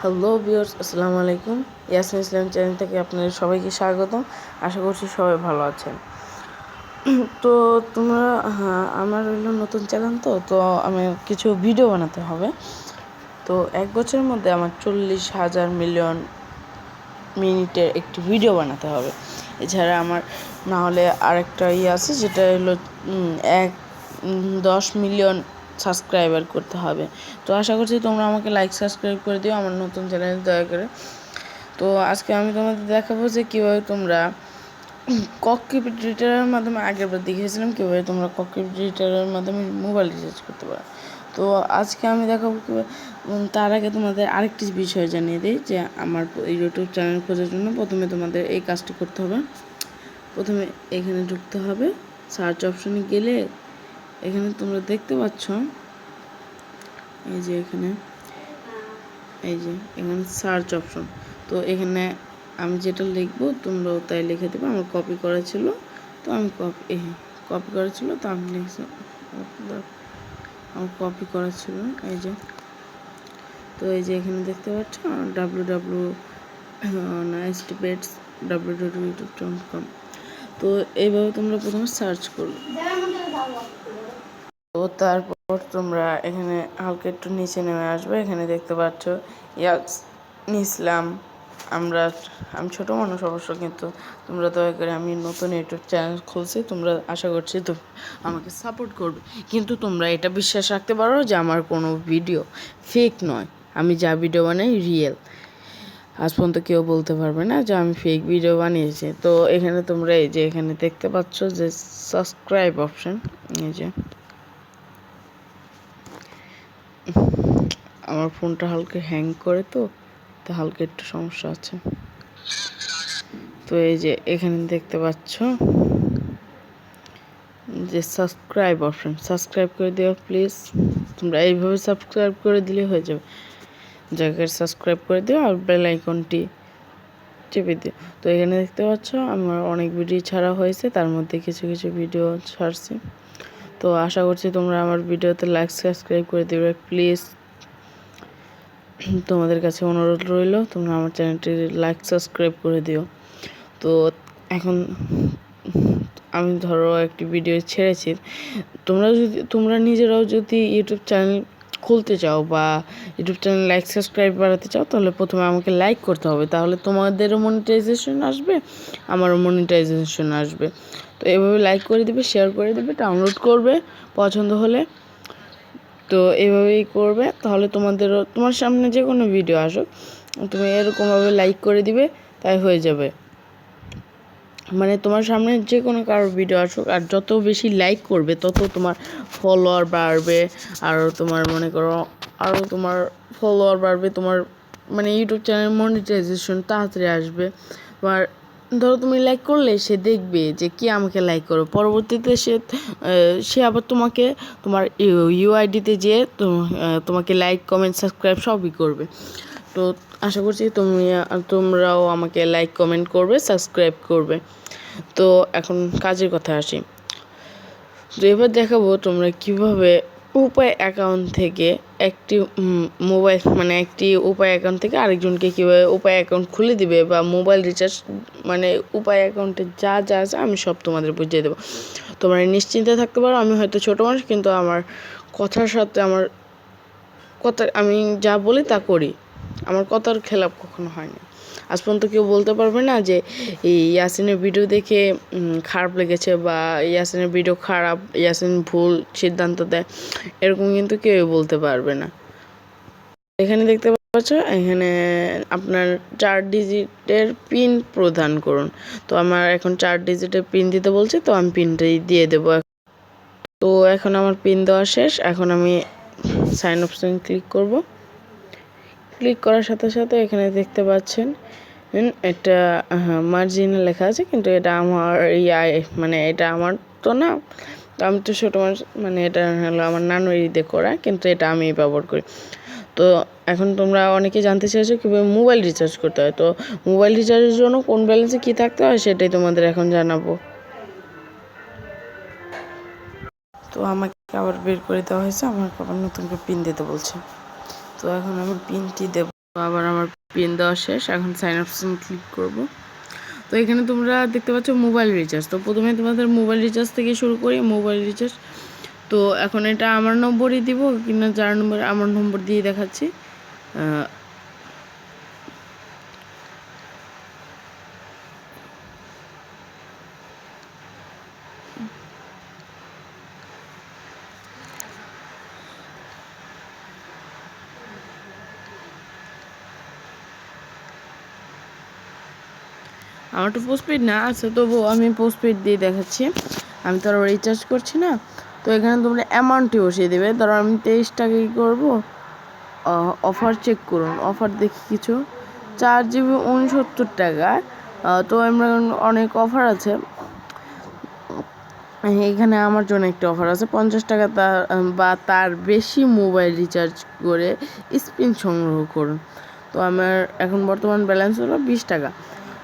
Hello viewers, আসসালামু আলাইকুম। ইয়াসমিন ইসলাম channel থেকে আপনাদের সবাইকে স্বাগতম। আশা করছি সবাই ভালো আছেন। তো তোমরা আমার হইলো নতুন চ্যানেল, তো আমি কিছু ভিডিও বানাতে হবে। তো 1 বছরের মধ্যে আমার 40,000 মিলিয়ন মিনিটের একটি ভিডিও বানাতে হবে। এছাড়া আমার না হলে আরেকটা আছে, যেটা হলো 10 মিলিয়ন সাবস্ক্রাইবার করতে হবে। তো আশা করছি তোমরা আমাকে লাইক সাবস্ক্রাইব করে দিও আমার নতুন চ্যানেল দয়া করে। তো আজকে আমি তোমাদের দেখাবো যে কীভাবে তোমরা ককপিট এডিটরের মাধ্যমে, আগেরবার দেখিয়েছিলাম কীভাবে তোমরা ককপিট এডিটরের মাধ্যমে মোবাইল রিচার্জ করতে পারো। তো আজকে আমি দেখাবো কীভাবে। তার আগে তোমাদের আরেকটি বিষয় জানিয়ে দিই যে আমার ইউটিউব চ্যানেল খোঁজার জন্য প্রথমে তোমাদের এই কাজটি করতে হবে। প্রথমে এখানে ঢুকতে হবে, সার্চ অপশনে গেলে এখানে তোমরা দেখতে পাচ্ছ, এই যে এখানে সার্চ অপশন। তো এখানে আমি যেটা লিখবো তোমরাও তাই লিখে দেবে। আমার কপি করা ছিল, তো আমি কপি করা ছিল, তো আমি লিখছি, আমার কপি করা ছিল। এই যে, তো এই যে এখানে দেখতে পাচ্ছ www.youtube.com। তো এইভাবে তোমরা প্রথমে সার্চ করবে। তো তারপর তোমরা এখানে হালকা একটু নিচে নেমে আসবে। এখানে দেখতে পাচ্ছ ইসলাম। আমি ছোট মানুষ অবশ্য, কিন্তু তোমরা দয়া করে, আমি নতুন ইউটিউব চ্যানেল খুলছি, তোমরা আশা করছি তো আমাকে সাপোর্ট করবে। কিন্তু তোমরা এটা বিশ্বাস রাখতে পারো যে আমার কোনো ভিডিও ফেক নয়, আমি যা ভিডিও বানাই রিয়েল। আজ পর্যন্ত কেউ বলতে পারবে না যে আমি ফেক ভিডিও বানিয়েছি। তো এখানে তোমরা এই যে এখানে দেখতে পাচ্ছ যে সাবস্ক্রাইব অপশন, এই যে আমার ফোনটা হালকা হ্যাং করে, তো হালকা একটু সমস্যা আছে। তো এই যে এখানে দেখতে পাচ্ছ যে সাবস্ক্রাইব অপশন, সাবস্ক্রাইব করে দিও প্লিজ। তোমরা এইভাবে সাবস্ক্রাইব করে দিলে হয়ে যাবে। জায়গায় সাবস্ক্রাইব করে দিও আর বেল আইকনটি চেপে দিও। তো এখানে দেখতে পাচ্ছ আমার অনেক ভিডিও ছাড়া হয়েছে, তার মধ্যে কিছু কিছু ভিডিও ছাড়ছি। তো আশা করছি তোমরা আমার ভিডিওতে লাইক সাবস্ক্রাইব করে দেবে প্লিজ। তোমাদের কাছে অনুরোধ রইল, তোমরা আমার চ্যানেলটি লাইক সাবস্ক্রাইব করে দিও। তো এখন আমি ধরো একটি ভিডিও ছেড়েছি, তোমরা নিজেরাও যদি ইউটিউব চ্যানেল খুলতে চাও বা ইউটিউব চ্যানেল লাইক সাবস্ক্রাইব বাড়াতে চাও, তাহলে প্রথমে আমাকে লাইক করতে হবে, তাহলে তোমাদেরও মনিটাইজেশন আসবে, আমারও মনিটাইজেশন আসবে। তো এভাবে লাইক করে দিবে, শেয়ার করে দিবে, ডাউনলোড করবে পছন্দ হলে। তো এইভাবেই করবে, তাহলে তোমার সামনে যে কোনো ভিডিও আসুক, তুমি এরকমভাবে লাইক করে দিবে, তাই হয়ে যাবে। মানে তোমার সামনে যে কোনো কারোর ভিডিও আসুক, আর যত বেশি লাইক করবে তত তোমার ফলোয়ার বাড়বে, আর তোমার মনে করো আরও তোমার ফলোয়ার বাড়বে, তোমার মানে ইউটিউব চ্যানেল মনিটাইজেশন তাড়াতাড়ি আসবে। তোমার ধরো তুমি লাইক করলে, সে দেখবে যে কি আমাকে লাইক করো, পরবর্তীতে সে আবার তোমাকে তোমার ইউআইডিতে যেয়ে তোমাকে লাইক কমেন্ট সাবস্ক্রাইব সবই করবে। তো আশা করছি তোমরাও আমাকে লাইক কমেন্ট করবে, সাবস্ক্রাইব করবে। তো এখন কাজের কথা আসি। তো এবার দেখাবো তোমরা কিভাবে উপায় অ্যাকাউন্ট থেকে একটি উপায় অ্যাকাউন্ট থেকে আরেকজনকে কীভাবে উপায় অ্যাকাউন্ট খুলে দিবে, বা মোবাইল রিচার্জ মানে উপায় অ্যাকাউন্টে যা যা আছে আমি সব তোমাদের বুঝিয়ে দেবো। তোমরা নিশ্চিন্তে থাকতে পারো, আমি হয়তো ছোটো মানুষ, কিন্তু আমার কথার সাথে আমি যা বলি তা করি, আমার কথার খেলাপ কখনো হয় না। আজ পর্যন্ত কেউ বলতে পারবে না যে এই ইয়াসিনের ভিডিও দেখে খারাপ লেগেছে, বা ইয়াসিনের ভিডিও খারাপ, ইয়াসিন ভুল সিদ্ধান্ত দেয়, এরকম কিন্তু কেউ বলতে পারবে না। এখানে দেখতে পাচ্ছ, এখানে আপনার 4 ডিজিটের পিন প্রদান করুন। তো আমার এখন 4 ডিজিটের পিন দিতে বলছে, তো আমি পিনটাই দিয়ে দেবো। তো এখন আমার পিন দেওয়া শেষ। এখন আমি সাইন অপশন ক্লিক করব। ক্লিক করার সাথে সাথে এখানে দেখতে পাচ্ছেন একটা মার্জিনে লেখা আছে, কিন্তু এটা আমার এটা আমার তো না, তো আমি তো ছোটো মানুষ, এটা হলো আমার নানুর ঈদে করা, কিন্তু এটা আমি ব্যবহার করি। তো এখন তোমরা অনেকে জানতে চাইছো কীভাবে মোবাইল রিচার্জ করতে হয়। তো মোবাইল রিচার্জের জন্য কোন ব্যালেন্সে কী থাকতে হয় সেটাই তোমাদের এখন জানাবো। তো আমাকে আবার বের করে দেওয়া হয়েছে, আমাকে আবার নতুন করে পিন দিতে বলছে। তো এখন আমি পিনটি দেব। আবার আমার পিন দেওয়া শেষ, এখন সাইন অপশন ক্লিক করব। তো এখানে তোমরা দেখতে পাচ্ছ মোবাইল রিচার্জ। তো প্রথমে তোমাদের মোবাইল রিচার্জ থেকে শুরু করি। মোবাইল রিচার্জ তো এখন এটা আমার নম্বরই দিব কিনা, যার নম্বর আমার নম্বর দিয়ে দেখাচ্ছি। আমার তো পোস্টপেড না আছে, তবু আমি পোস্টপেড দিয়ে দেখাচ্ছি। আমি তো আর রিচার্জ করছি না। তো এখানে তোমরা অ্যামাউন্টটি বসিয়ে দেবে। ধরো আমি 23 টাকা কী করবো, অফার চেক করুন। অফার দেখি কিছু 4 GB 69 টাকা। তো আমরা অনেক অফার আছে। এখানে আমার জন্য একটা অফার আছে, 50 টাকা বা তার বেশি মোবাইল রিচার্জ করে স্পিন সংগ্রহ করুন। তো আমার এখন বর্তমান ব্যালেন্স হলো 20 টাকা।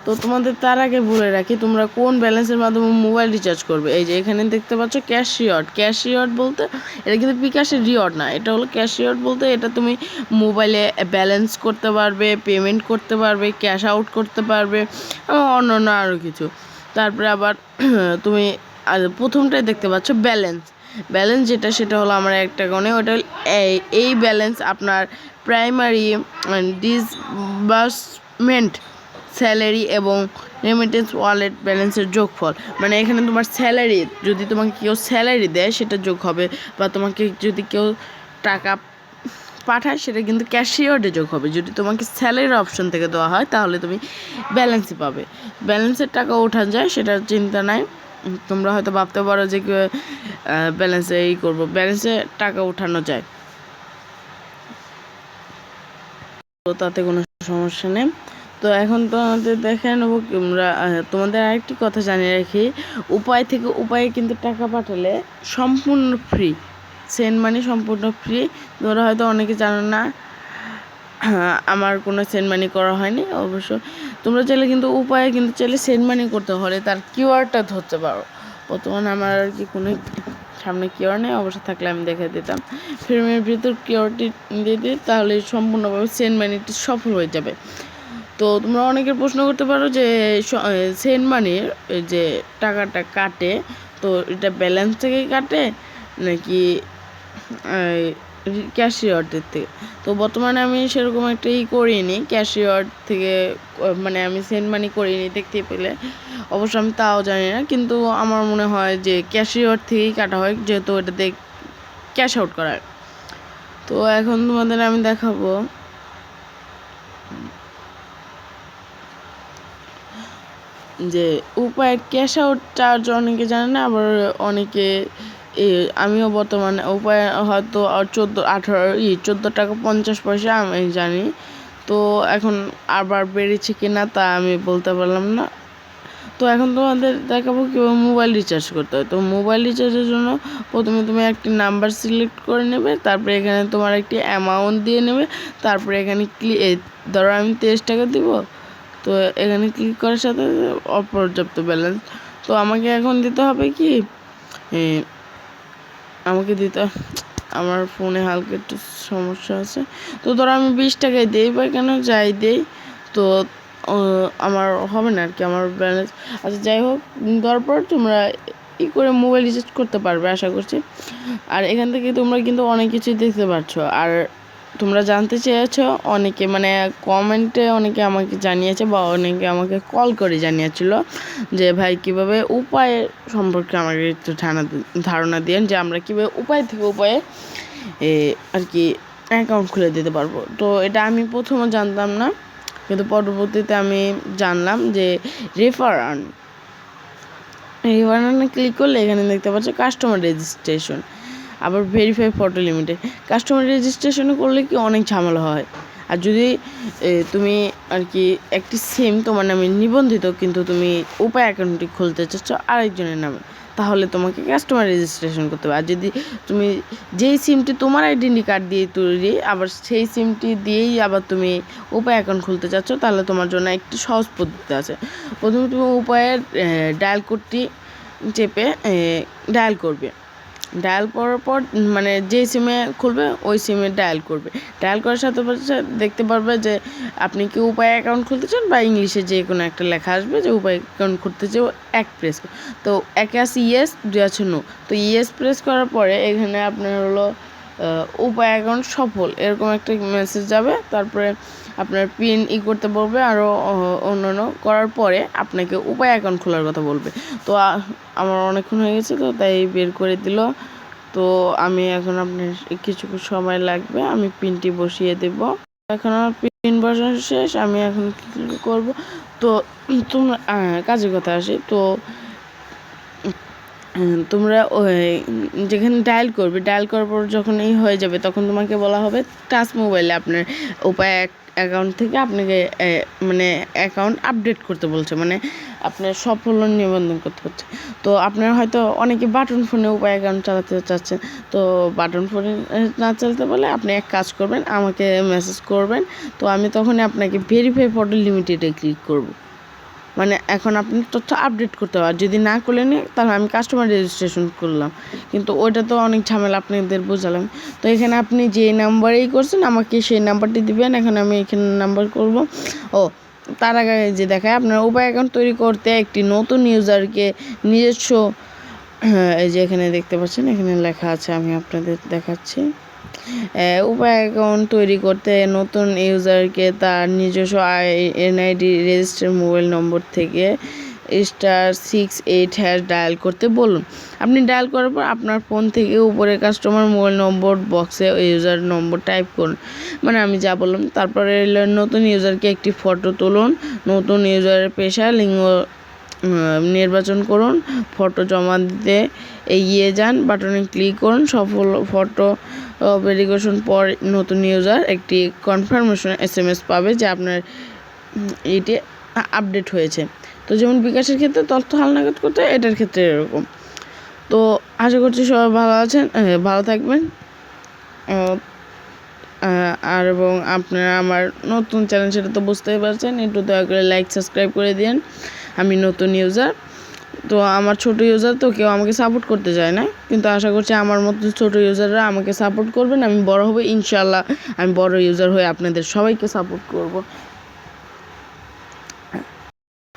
তো তোমাদের তার আগে বলে রাখি, তোমরা কোন ব্যালেন্সের মাধ্যমে মোবাইল রিচার্জ করবে। এই যে এখানে দেখতে পাচ্ছ ক্যাশ রিওয়ার্ড। ক্যাশ রিওয়ার্ড বলতে এটা কিন্তু বিকাশের রিওয়ার্ড না, এটা হলো ক্যাশ রিওয়ার্ড বলতে এটা তুমি মোবাইলে ব্যালেন্স করতে পারবে, পেমেন্ট করতে পারবে, ক্যাশ আউট করতে পারবে, অন্য আরও কিছু। তারপরে আবার তুমি প্রথমটাই দেখতে পাচ্ছ ব্যালেন্স। ব্যালেন্স যেটা সেটা হলো আমার 1 টাকা নেই। ওটা এই ব্যালেন্স আপনার প্রাইমারি ডিসবার্সমেন্ট, স্যালারি এবং রেমিটেন্স ওয়ালেট ব্যালেন্সের যোগফল। মানে এখানে তোমার স্যালারি, যদি তোমাকে কেউ স্যালারি দেয় সেটা যোগ হবে, বা তোমাকে যদি কেউ টাকা পাঠায় সেটা কিন্তু ক্যাশ রিওয়ার্ডে যোগ হবে। যদি তোমাকে স্যালারির অপশন থেকে দেওয়া হয় তাহলে তুমি ব্যালেন্সই পাবে। ব্যালেন্সের টাকা ওঠা যায়, সেটার চিন্তা নাই। তোমরা হয়তো ভাবতে পারো যে ব্যালেন্সে এই করবো, ব্যালেন্সে টাকা ওঠানো যায়, তো তাতে কোনো সমস্যা নেই। তো এখন তোমাদের দেখে নেবো আমরা। তোমাদের আরেকটি কথা জানিয়ে রাখি, উপায় থেকে উপায়ে কিন্তু টাকা পাঠালে সম্পূর্ণ ফ্রি, সেন্ড মানি সম্পূর্ণ ফ্রি। তোমরা হয়তো অনেকে জানো না, আমার কোনো সেন্ড মানি করা হয়নি। অবশ্য তোমরা চাইলে কিন্তু উপায়ে কিন্তু চাইলে সেন্ড মানি করতে হলে তার কিউআরটা ধরতে পারো। বর্তমানে আমার আর কি কোনো সামনে কিউআর নেই, অবশ্য থাকলে আমি দেখে দিতাম। ফ্রেমের ভিতর কিউআরটি দিয়ে দিই, তাহলে সম্পূর্ণভাবে সেন্ড মানিটি সফল হয়ে যাবে। তো তোমরা অনেকের প্রশ্ন করতে পারো যে সেন্ড মানির যে টাকাটা কাটে, তো এটা ব্যালেন্স থেকে কাটে নাকি ক্যাশ রিওয়ার্ডের থেকে। তো বর্তমানে আমি সেরকম একটা করিনি ক্যাশ রিওয়ার্ড থেকে, মানে আমি সেন্ড মানি করিনি দেখতে পেলে। অবশ্য আমি তাও জানি না, কিন্তু আমার মনে হয় যে ক্যাশ রিওয়ার্ড থেকেই কাটা হয়, যেহেতু এটাতে ক্যাশ আউট করা হয়। তো এখন তোমাদের আমি দেখাবো যে উপায়। ক্যাশ আউট চার্জ অনেকে জানে না, আবার অনেকে আমিও বর্তমানে উপায় হয়তো 14 টাকা 50 পয়সা আমি জানি। তো এখন আবার বেড়েছে কিনা তা আমি বলতে পারলাম না। তো এখন তোমাদের দেখাবো কীভাবে মোবাইল রিচার্জ করতে হয়। তো মোবাইল রিচার্জের জন্য প্রথমে তুমি একটি নাম্বার সিলেক্ট করে নেবে, তারপরে এখানে তোমার একটি অ্যামাউন্ট দিয়ে নেবে, তারপরে এখানে ধরো আমি 23 টাকা দিব। তো এখানে ক্লিক করার সাথে অপর্যাপ্ত ব্যালেন্স। তো আমাকে এখন দিতে হবে কি, আমাকে দিতে, আমার ফোনে হালকা একটু সমস্যা আছে। তো ধরো আমি 20 টাকায় দিই বা কেন যাই দিই, তো আমার হবে না আর কি আমার ব্যালেন্স। আচ্ছা যাই হোক, তারপর তোমরা করে মোবাইল রিচার্জ করতে পারবে আশা করছি। আর এখান থেকে তোমরা কিন্তু অনেক কিছুই দেখতে পাচ্ছ। আর তোমরা জানতে চেয়েছো অনেকে, মানে কমেন্টে অনেকে আমাকে জানিয়েছে বা অনেকে আমাকে কল করে জানিয়েছিল যে ভাই কীভাবে উপায় সম্পর্কে আমাকে একটু ধারণা দিন, যে আমরা কীভাবে উপায় থেকে উপায়ে আর কি অ্যাকাউন্ট খুলে দিতে পারবো। তো এটা আমি প্রথমে জানতাম না, কিন্তু পরবর্তীতে আমি জানলাম যে রেফার আর্নে ক্লিক করলে এখানে দেখতে পাচ্ছ কাস্টমার রেজিস্ট্রেশন, আবার ভেরিফাই ফটো লিমিটেড। কাস্টমার রেজিস্ট্রেশনে করলে কি অনেক ঝামেলা হয়। আর যদি তুমি আর কি একটি সিম তোমার নামে নিবন্ধিত, কিন্তু তুমি উপায় অ্যাকাউন্টটি খুলতে চাচ্ছ আরেকজনের নামে, তাহলে তোমাকে কাস্টমার রেজিস্ট্রেশন করতে হবে। আর যদি তুমি যেই সিমটি তোমার আইডেন্টি কার্ড দিয়ে তৈরি, আবার সেই সিমটি দিয়েই আবার তুমি উপায় অ্যাকাউন্ট খুলতে চাচ্ছ, তাহলে তোমার জন্য একটি সহজ পদ্ধতি আছে। প্রথমে তুমি উপায়ের ডায়াল কোডটি চেপে ডায়াল করবে। ডায়াল করার পর মানে যে সিমে খুলবে ওই সিমে ডায়াল করবে। ডায়াল করার সাথে দেখতে পারবে যে আপনি কি উপায় অ্যাকাউন্ট খুলতে চান বা ইংলিশে যে কোনো একটা লেখা আসবে যে উপায় অ্যাকাউন্ট খুলতে চাও, এক প্রেস তো একে আছে ইয়েস, দুই আছে নো। তো ইয়েস প্রেস করার পরে এখানে আপনার হলো উপায় অ্যাকাউন্ট সফল এরকম একটা মেসেজ যাবে। তারপরে আপনার পিন করতে বলবে, আরও অন্যান্য করার পরে আপনাকে উপায় অ্যাকাউন্ট খোলার কথা বলবে। তো আমার অনেকক্ষণ হয়ে গেছে, তো তাই বের করে দিল। তো আমি এখন আপনার কিছু সময় লাগবে, আমি পিনটি বসিয়ে দেব। এখন আমার পিন বসানো শেষ, আমি এখন কী করব। তো তোমরা কাজের কথা আসি। তো তোমরা যেখানে ডায়াল করবে, ডায়াল করার পর যখন হয়ে যাবে তখন তোমাকে বলা হবে টাচ মোবাইলে আপনার উপায় অ্যাকাউন্ট থেকে আপনাকে মানে অ্যাকাউন্ট আপডেট করতে বলছে, মানে আপনার সফল নিবন্ধন করতে হচ্ছে। তো আপনার হয়তো অনেকে বাটন ফোনে উপায় অ্যাকাউন্ট চালাতে চাচ্ছেন, তো বাটন ফোনে না চালাতে পারলে আপনি এক কাজ করবেন, আমাকে মেসেজ করবেন। তো আমি তখনই আপনাকে ভেরিফাই ফটো লিমিটেডে ক্লিক করব। মানে এখন আপনি তথ্য আপডেট করতে হবে, আর যদি না করলেন তাহলে আমি কাস্টমার রেজিস্ট্রেশন করলাম, কিন্তু ওইটা তো অনেক ঝামেলা, আপনাদের বোঝালাম। তো এখানে আপনি যে নাম্বারেই করছেন আমাকে সেই নাম্বারটি দিবেন। এখন আমি এখানে নাম্বার করব। তার আগে যে দেখায় আপনার উপায় অ্যাকাউন্ট তৈরি করতে একটি নতুন ইউজারকে নিজস্ব, এই যে এখানে দেখতে পাচ্ছেন এখানে লেখা আছে, আমি আপনাদের দেখাচ্ছি। উপায় অ্যাকাউন্ট তৈরি করতে নতুন ইউজারকে তার নিজস্ব এনআইডি রেজিস্টার মোবাইল নম্বর থেকে *68# ডায়াল করতে বলুন। আপনি ডায়াল করার পর আপনার ফোন থেকে উপরে কাস্টমার মোবাইল নম্বর বক্সে ইউজার নম্বর টাইপ করুন, মানে আমি যা বললাম। তারপরে নতুন ইউজারকে একটি ফটো তুলুন। নতুন ইউজারের পেশা লিঙ্গ নির্বাচন করুন। ফটো জমা দিতে এগিয়ে যান বাটনে ক্লিক করুন। সফল ফটো ভেরিফিকেশন পর নতুন ইউজার একটি কনফার্মেশন SMS পাবে যে আপনার এটি আপডেট হয়েছে। তো যেমন বিকাশের ক্ষেত্রে তথ্য হালনাগাদ করতে, এটার ক্ষেত্রে এরকম। তো আশা করছি সবাই ভালো আছেন, ভালো থাকবেন। আর এবং আপনারা আমার নতুন চ্যানেল, সেটা তো বুঝতেই পারছেন, একটু দয়া করে লাইক সাবস্ক্রাইব করে দিন। আমি নতুন ইউজার, তো আমার ছোট ইউজার, তো কেউ আমাকে সাপোর্ট করতে চায় না, কিন্তু আশা করছি আমার মতো ছোট ইউজাররা আমাকে সাপোর্ট করবেন। আমি বড় হব ইনশাল্লাহ, আমি বড় ইউজার হয়ে আপনাদের সবাইকে সাপোর্ট করব।